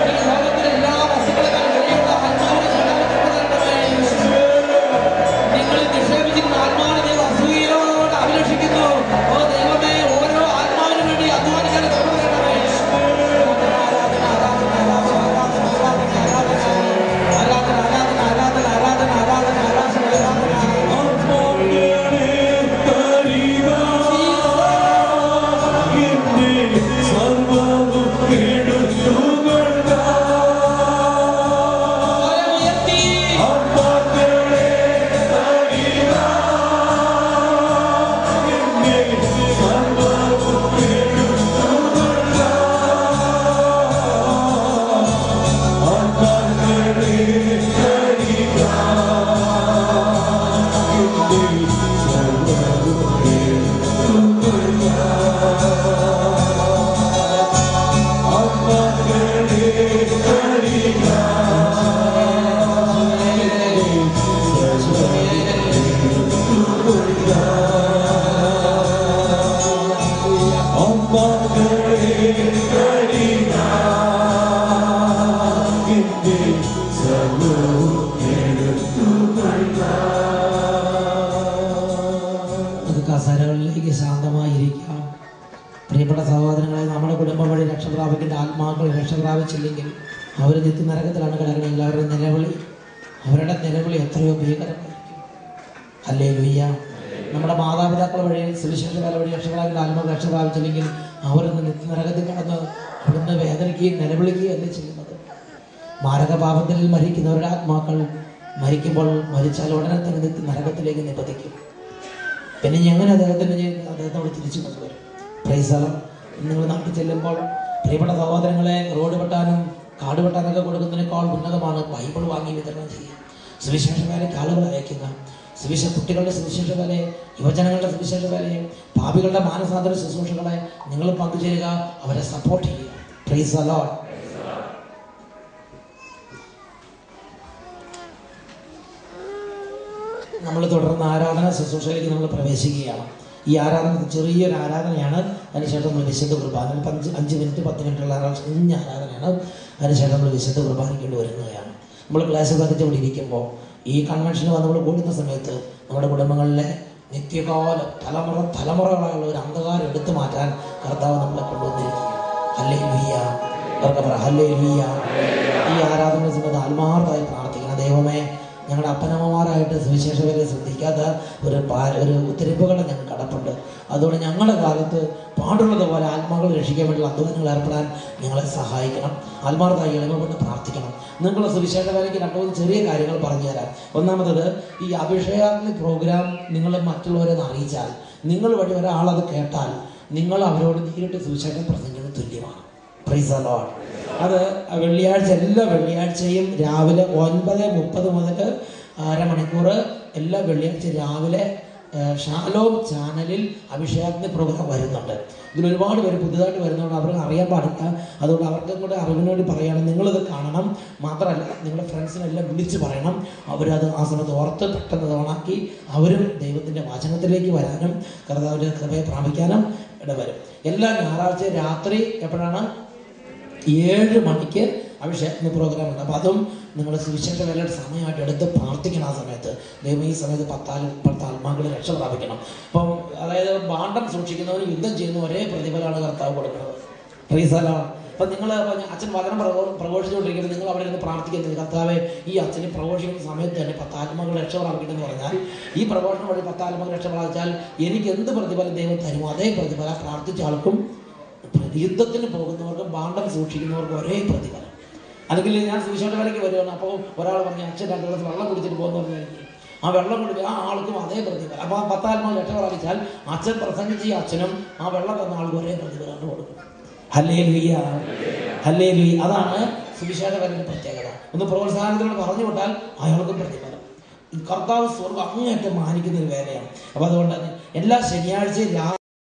ഈ ലോകത്തിലെ എല്ലാ വസ്തുക്കളെക്കാൾ വലിയുള്ള ആത്മാവിനെ തരണമേ. നിങ്ങളിൽ നിക്ഷേപിച്ചിരുന്ന ആത്മാവിനെ ദൈവം അസൂയയോടെ അഭിലഷിക്കുന്നു. ഓ ദൈവമേ, ഓരോ ആത്മാവിനും വേണ്ടി അധ്വാനിക്കാൻ തുടങ്ങണമേ. കസേരകളിലേക്ക് ശാന്തമായിരിക്കാം. പ്രിയപ്പെട്ട സഹോദരങ്ങളെ, നമ്മുടെ കുടുംബം വഴി രക്ഷ പ്രാപിക്കേണ്ട ആത്മാക്കൾ രക്ഷ പ്രാപിച്ചില്ലെങ്കിൽ അവർ നിത്യനരകത്തിലാണ് കിടക്കുന്നത്. എല്ലാവരുടെയും നിലവിളി, അവരുടെ നിലവിളി എത്രയോ ഭീകരമായിരിക്കും. ഹല്ലേലൂയ. നമ്മുടെ മാതാപിതാക്കൾ വഴി സുവിശേഷ വേല വഴി രക്ഷ പ്രാപിക്കേണ്ട ആത്മാക്കൾ രക്ഷ പ്രാപിച്ചില്ലെങ്കിൽ അവരൊന്ന് നിത്യനരകത്തിൽ കിടന്ന് അവിടുന്ന് വേദനിക്കുകയും നിലവിളിക്കുകയും അല്ലേ ചെയ്യുന്നത്. മാരകപാപത്തിൽ മരിക്കുന്നവരുടെ ആത്മാക്കൾ മരിക്കുമ്പോൾ മരിച്ചാൽ ഉടനെ തന്നെ നിത്യനരകത്തിലേക്ക് നിബന്ധിക്കും. പിന്നെ എങ്ങനെ അദ്ദേഹത്തോട് തിരിച്ചു കൊണ്ടുവരും? Price the Lord. നിങ്ങൾ നാട്ടിൽ ചെല്ലുമ്പോൾ പ്രിയപ്പെട്ട സഹോദരങ്ങളെ, റോഡ് വെട്ടാനും കാട് വെട്ടാനൊക്കെ കൊടുക്കുന്നതിനേക്കാൾ ഉന്നതമാണ് ബൈബിൾ വാങ്ങി വിതരണം ചെയ്യുക. സുവിശേഷ വേലയ്ക്ക് ആളുകൾ അയക്കുക. കുട്ടികളുടെ സുവിശേഷ വേലയെ, യുവജനങ്ങളുടെ സുവിശേഷ വേലയെ, പാപികളുടെ മാനസാന്തര ശുശ്രൂഷകളെ നിങ്ങൾ പങ്കുചേരുക, അവരെ സപ്പോർട്ട് ചെയ്യുക. Price the Lord. നമ്മൾ തുടർന്ന് ആരാധന ശുശ്രൂഷയിലേക്ക് നമ്മൾ പ്രവേശിക്കുകയാണ്. ഈ ആരാധന ചെറിയൊരു ആരാധനയാണ്. അതിനുശേഷം നമ്മൾ വിശുദ്ധ കുർബാന 5 മിനിറ്റ് 10 മിനിറ്റുള്ള കുഞ്ഞ ആരാധനയാണ്. അതിനുശേഷം നമ്മൾ വിശുദ്ധ കുർബാനയ്ക്കൊണ്ട് വരുന്നതാണ്. നമ്മൾ ക്ലാസ് കത്തിച്ചുകൊണ്ട് ഇരിക്കുമ്പോൾ ഈ കൺവെൻഷന് വന്ന് നമ്മൾ കൂടുന്ന സമയത്ത് നമ്മുടെ കുടുംബങ്ങളിലെ നിത്യകാലം തലമുറകളായുള്ള ഒരു അന്ധകാരം എടുത്തു മാറ്റാൻ കർത്താവ് നമ്മളെ കൊണ്ടുവന്നിരിക്കുക. ഹല്ലേലൂയ. ഹല്ലേലൂയ. ഈ ആരാധന സമയത്ത് ആത്മാർത്ഥമായി പ്രാർത്ഥിക്കണം. ദൈവമേ, ഞങ്ങളുടെ അപ്പനമ്മമാരായിട്ട് സുവിശേഷ വേലയെ ശ്രദ്ധിക്കാത്ത ഒരു ഉത്തരവുകളെ ഞങ്ങൾ കടപ്പുണ്ട്. അതുകൊണ്ട് ഞങ്ങളുടെ കാലത്ത് പാടുള്ളതുപോലെ ആത്മാക്കൾ രക്ഷിക്കാൻ വേണ്ടിയുള്ള അധ്വാനങ്ങൾ ഏർപ്പെടാൻ ഞങ്ങളെ സഹായിക്കണം. ആത്മാർത്ഥമായി എളിമ കൊണ്ട് പ്രാർത്ഥിക്കണം. നിങ്ങളുടെ സുവിശേഷ വേലയ്ക്ക് 2-3 ചെറിയ കാര്യങ്ങൾ പറഞ്ഞു തരാം. ഒന്നാമത്തത്, ഈ അഭിഷേകാഗ്നി പ്രോഗ്രാം നിങ്ങൾ മറ്റുള്ളവരെ അറിയിച്ചാൽ, നിങ്ങൾ വഴി ഒരാളത് കേട്ടാൽ നിങ്ങൾ അവരോട് നേരിട്ട് സുവിശേഷം പ്രസംഗിക്കുന്നത് തുല്യമാണ്. Price the Lord. അത് വെള്ളിയാഴ്ച, എല്ലാ വെള്ളിയാഴ്ചയും രാവിലെ 9:30 മുതൽ അരമണിക്കൂർ എല്ലാ വെള്ളിയാഴ്ച രാവിലെ ഷാലോം ചാനലിൽ അഭിഷേകാഗ്നി പ്രോഗ്രാം വരുന്നുണ്ട്. ഇതിൽ ഒരുപാട് പേര് പുതുതായിട്ട് വരുന്നതുകൊണ്ട് അവർക്ക് അറിയാൻ പാടില്ല. അതുകൊണ്ട് അവർക്കും കൂടെ അറിവിന് വേണ്ടി പറയുകയാണ്, നിങ്ങളിത് കാണണം. മാത്രമല്ല നിങ്ങളുടെ ഫ്രണ്ട്സിനെല്ലാം വിളിച്ച് പറയണം. അവരത് ആ സമയത്ത് ഓർത്ത് പെട്ടെന്ന് ഓണാക്കി അവരും ദൈവത്തിൻ്റെ വചനത്തിലേക്ക് വരാനും കർത്താവിൻ്റെ കൃപയെ പ്രാപിക്കാനും ഇടവരും. എല്ലാ ഞായറാഴ്ച രാത്രി എപ്പോഴാണ്? 7 മണിക്ക് അഭിഷേകത്തിന് പ്രോഗ്രാം ഉണ്ട്. അപ്പോൾ അതും നിങ്ങൾ സുവിശേഷ വേലയുടെ സമയമായിട്ട് എടുത്ത് പ്രാർത്ഥിക്കണം. ആ സമയത്ത് ദൈവം ഈ സമയത്ത് 10 ആത്മാക്കളെ രക്ഷ പ്രാപിക്കണം. അപ്പം അതായത് ഭാണ്ഡം സൂക്ഷിക്കുന്നവർ യുദ്ധം ചെയ്യുന്ന ഒരേ പ്രതിഫലമാണ് കർത്താവ് കൊടുക്കുന്നത്. പ്രീസലാണ്. അപ്പം നിങ്ങൾ അച്ഛൻ വചനം പ്രഘോഷിച്ചുകൊണ്ടിരിക്കുന്നത് നിങ്ങൾ അവിടെ നിന്ന് പ്രാർത്ഥിക്കുന്നത്, കർത്താവെ ഈ അച്ഛനെ പ്രഘോഷിക്കുന്ന സമയത്ത് തന്നെ 10 ആത്മാക്കൾ രക്ഷ പ്രാപിക്കണമെന്ന് പറഞ്ഞാൽ ഈ പ്രഘോഷണം വഴി 10 ആത്മാക്കൾ രക്ഷ പ്രാപിച്ചാൽ എനിക്ക് എന്ത് പ്രതിഫലം ദൈവം തരുമോ അതേ പ്രതിഫലം പ്രാർത്ഥിച്ച ആൾക്കും യുദ്ധത്തിന് പോകുന്നവർക്കും ഭാണ്ഡം സൂക്ഷിക്കുന്നവർക്കും ഒരേ പ്രതിഫലം. അല്ലെങ്കിൽ ഞാൻ സുവിശേഷ വേലയ്ക്ക് വരുവാണ്, അപ്പോൾ ഒരാൾ പറഞ്ഞു അച്ഛൻ 2 ഗ്ലാസ് വെള്ളം കുടിച്ചിട്ട് പോകുന്ന പറഞ്ഞു, ആ വെള്ളം കുടിക്കുക ആ ആൾക്കും അതേ പ്രതിഫലം. അപ്പോൾ 10 ആത്മാക്കൾ രക്ഷ പ്രാപിച്ചാൽ അച്ഛൻ പ്രസംഗിച്ച ഈ അച്ഛനും ആ വെള്ളം തന്ന ആൾക്കും ഒരേ പ്രതിഫലം കൊടുക്കും. Hallelujah, hallelujah. അതാണ് സുവിശേഷ വേലയുടെ പ്രത്യേകത. ഒന്ന് പ്രോത്സാഹനത്തിലൂടെ പറഞ്ഞു വിട്ടാൽ അയാൾക്കും പ്രതിഫലം. കർത്താവ് സ്വർഗ്ഗം അങ്ങേയറ്റം മാനിക്കുന്ന ഒരു വേലയാണ്. അപ്പോൾ അതുകൊണ്ട് എല്ലാ ശനിയാഴ്ചയും